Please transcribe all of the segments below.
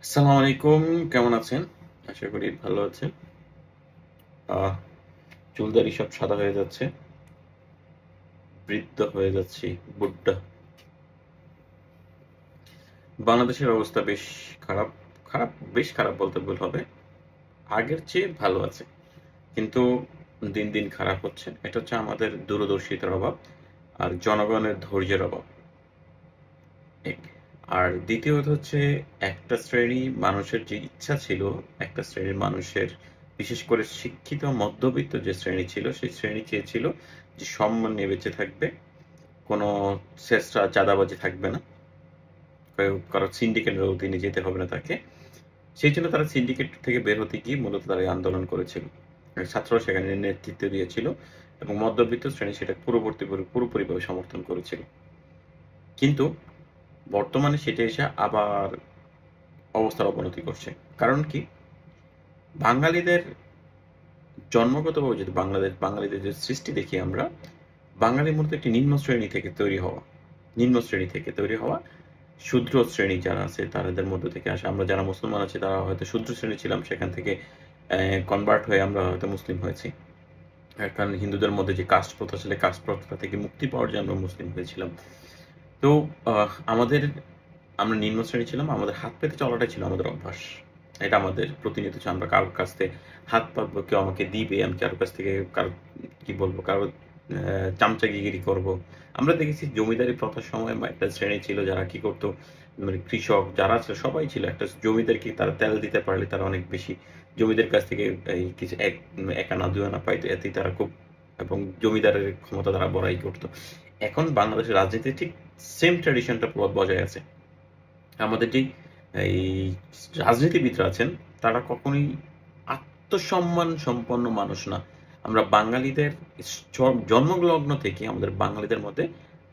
আসসালামু আলাইকুম, কেমন আছেন? আশা করি ভালো আছেন। আহ চুলদাড়ি সব সাদা হয়ে যাচ্ছে, বৃদ্ধ হয়ে যাচ্ছি, বুড্ঢা। বাংলাদেশের অবস্থা বেশ খারাপ। খারাপ, বেশ খারাপ বলতে ভুল হবে। আগের চেয়ে ভালো আছে, কিন্তু দিন দিন খারাপ হচ্ছে। এটা হচ্ছে আমাদের দূরদর্শিতার অভাব আর জনগণের ধৈর্যের অভাব, এক। আর দ্বিতীয়ত হচ্ছে একটা শ্রেণী মানুষের যে ইচ্ছা ছিল, একটা শ্রেণীর মানুষের, বিশেষ করে শিক্ষিত মধ্যবিত্ত যে শ্রেণী ছিল, সেই শ্রেণী চেয়েছিল যে সম্মান নিয়ে বেঁচে থাকবে, কোনো ছেঁচড়া চাঁদাবাজি থাকবে না, কারো সিন্ডিকেটের অধীনে যেতে হবে না তাকে। সেই জন্য তারা সিন্ডিকেট থেকে বের হতে গিয়ে মূলত তারা এই আন্দোলন করেছিল। ছাত্ররা সেখানে নেতৃত্ব দিয়েছিল এবং মধ্যবিত্ত শ্রেণী সেটা পুরোপুরিভাবে সমর্থন করেছিল। কিন্তু বর্তমানে সেটা এসে আবার অবস্থার অবনতি করছে। কারণ কি? বাঙালিদের জন্মগতভাবে যদি বাঙালিদের যে সৃষ্টি দেখি আমরা, বাঙালি মূলত একটি নিম্ন শ্রেণী থেকে তৈরি হওয়া শূদ্র শ্রেণী যারা আছে তাদের মধ্য থেকে আসা। আমরা যারা মুসলমান আছি তারা হয়তো শূদ্র শ্রেণী ছিলাম, সেখান থেকে কনভার্ট হয়ে আমরা হয়তো মুসলিম হয়েছি। কারণ হিন্দুদের মধ্যে যে কাস্ট প্রথা ছিল, কাস্ট প্রথা থেকে মুক্তি পাওয়ার জন্য আমরা মুসলিম হয়েছিলাম। তো আমাদের, আমরা নিম্ন শ্রেণী ছিলাম, আমাদের হাত পেতে চলাটাই ছিল আমাদের অভ্যাস। এটা আমাদের প্রতিনিয়ত ছিল। আমরা কারোর কাছ থেকে হাত পাতবো, কেউ আমাকে দিবে, আমি কারোর কাছ থেকে কারো কি বলবো, কারো চামচাগিরি করব। আমরা দেখেছি জমিদারি প্রথার সময় একটা শ্রেণী ছিল যারা কি করতো, মানে কৃষক যারা ছিল সবাই ছিল একটা জমিদারকে, তারা তেল দিতে পারলে তারা অনেক বেশি জমিদার কাছ থেকে এই কিছু এক আনা দুই আনা পাইতো, এতেই তারা খুব, এবং জমিদারের ক্ষমতা তারা বড়াই করতো। এখন বাংলাদেশের রাজনীতি ঠিক সেম ট্র্যাডিশনটা বজায় আছে। আমাদের যে এই রাজনীতিবিদরা আছেন তারা কখনোই আত্মসম্মান সম্পন্ন মানুষ না। আমরা বাঙালিদের জন্মলগ্ন থেকে আমাদের বাঙালিদের মধ্যে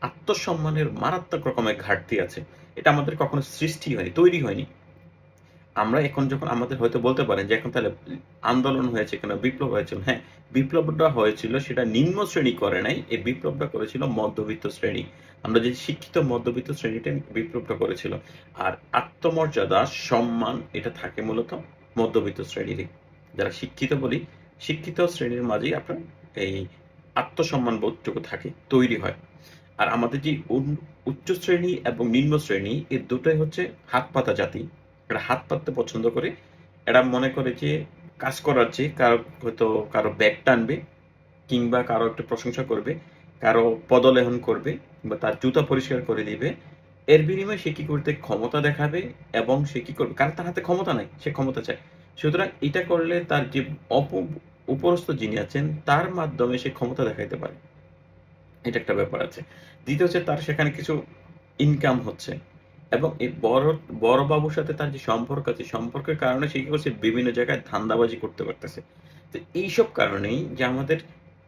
আত্মসম্মানের মারাত্মক রকমের ঘাটতি আছে। এটা আমাদের কখনো সৃষ্টি হয়নি, তৈরি হয়নি। আমরা এখন যখন, আমাদের হয়তো বলতে পারেন যে এখন তাহলে আন্দোলন হয়েছে কেন, বিপ্লব হয়েছিল। হ্যাঁ, বিপ্লবটা হয়েছিল, সেটা নিম্ন শ্রেণী করে নাই, এই বিপ্লবটা করেছিল মধ্যবিত্ত শ্রেণী। আমরা যে শিক্ষিত মধ্যবিত্ত শ্রেণীটা বিপ্লবটা করেছিল। আর আত্মমর্যাদা, সম্মান এটা থাকে মূলত মধ্যবিত্ত শ্রেণীরই। যারা শিক্ষিত বলি, শিক্ষিত শ্রেণীর মাঝেই আপনার এই আত্মসম্মান বোধটুকু থাকে, তৈরি হয়। আর আমাদের যে উচ্চ শ্রেণী এবং নিম্ন শ্রেণী, এই দুটোই হচ্ছে হাত পাতা জাতি। এরা হাত পাততে পছন্দ করে। এরা মনে করে যে কাজ করার চেয়ে কারো ব্যাগ টানবে, কিংবা কারো একটু প্রশংসা করবে, কারো পদলেহন করবে, কিংবা তার জুতা পরিষ্কার করে দিবে, এর বিনিময়ে সে কি করতে ক্ষমতা দেখাবে। এবং সে কি করবে, কারণ তার হাতে ক্ষমতা নাই, সে ক্ষমতা চায়। সুতরাং এটা করলে তার যে উপরস্থ যিনি আছেন তার মাধ্যমে সে ক্ষমতা দেখাইতে পারে, এটা একটা ব্যাপার আছে। দ্বিতীয় হচ্ছে তার সেখানে কিছু ইনকাম হচ্ছে, এবং এই বড় বাবুর সাথে তার যে সম্পর্ক আছে, সম্পর্কের কারণে সে কি করছে, বিভিন্ন জায়গায় ধান্দাবাজি করতে পারতেছে। তো এইসব কারণেই যে আমাদের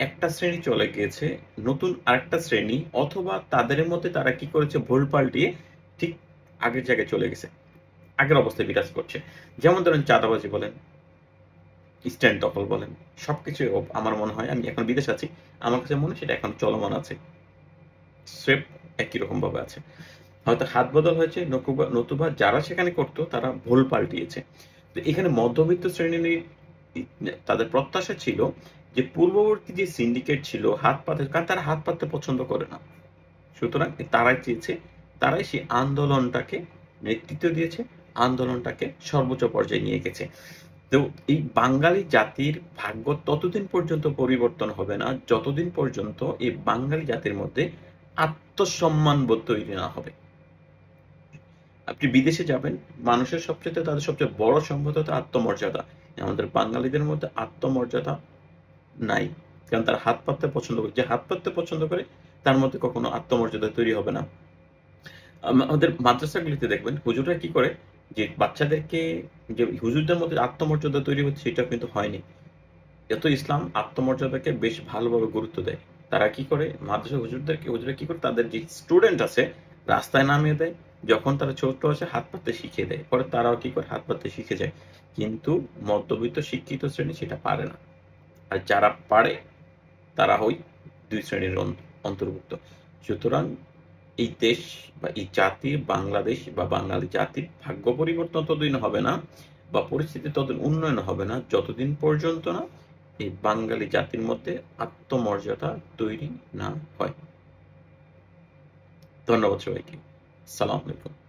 একটা শ্রেণী চলে গিয়েছে, নতুন আরেকটা শ্রেণী, অথবা তাদের মধ্যে তারা কি করেছে, ভুল পাল্টিয়ে ঠিক আগের জায়গায় চলে গেছে, আগের অবস্থায় বিরাজ করছে। যেমন ধরেন চাঁদাবাজি বলেন, স্ট্যান্ড দখল বলেন, সবকিছু আমার মনে হয়, আমি এখন বিদেশ আছি, আমার কাছে মনে হয় সেটা এখন চলমান আছে, স্রেফ একই রকম ভাবে আছে। হয়তো হাত বদল হয়েছে, নতুবা যারা সেখানে করতো তারা ভুল পাল্টিয়েছে। তো এখানে মধ্যবিত্ত শ্রেণীর তাদের প্রত্যাশা ছিল যে পূর্ববর্তী যে সিন্ডিকেট ছিল হাত পাতে, কারণ তারা হাত পাততে পছন্দ করে না। সুতরাং তারাই চেয়েছে, তারাই সেই আন্দোলনটাকে নেতৃত্ব দিয়েছে, আন্দোলনটাকে সর্বোচ্চ পর্যায়ে নিয়ে গেছে। তো এই বাঙালি জাতির ভাগ্য ততদিন পর্যন্ত পরিবর্তন হবে না যতদিন পর্যন্ত এই বাঙালি জাতির মধ্যে আত্মসম্মান বোধ তৈরি না হবে। আপনি বিদেশে যাবেন, মানুষের সবচেয়ে, তাদের সবচেয়ে বড় সম্পদ হচ্ছে আত্মমর্যাদা। আমাদের বাঙালিদের মধ্যে আত্মমর্যাদা নাই, কারণ তারা হাত পাততে পছন্দ করে। যে হাত পাততে পছন্দ করে তার মধ্যে কখনো আত্মমর্যাদা তৈরি হবে না। আমাদের মাদ্রাসাগুলিতে দেখবেন হুজুররা কি করে, যে বাচ্চাদেরকে, যে হুজুরদের মধ্যে আত্মমর্যাদা তৈরি হচ্ছে সেটা কিন্তু হয়নি। এত ইসলাম আত্মমর্যাদাকে বেশ ভালোভাবে গুরুত্ব দেয়। তারা কি করে, মাদ্রাসা হুজুররা কি করে, তাদের যে স্টুডেন্ট আছে রাস্তায় নামিয়ে দেয়, যখন তারা ছোট আছে হাত পাততে শিখিয়ে দেয়, পরে তারাও কি করে হাত পাততে শিখে যায়। কিন্তু মধ্যবিত্ত শিক্ষিত শ্রেণী সেটা পারে না। আর যারা পারে তারা ওই দুই শ্রেণীর অন্তর্ভুক্ত। সুতরাং এই দেশ বা এই জাতির, বাংলাদেশ বা বাঙালি জাতির ভাগ্য পরিবর্তন ততদিন হবে না বা পরিস্থিতি ততদিন উন্নয়ন হবে না যতদিন পর্যন্ত না এই বাঙালি জাতির মধ্যে আত্মমর্যাদা তৈরি না হয়। ধন্যবাদ সবাইকে। সালাম আলাইকুম।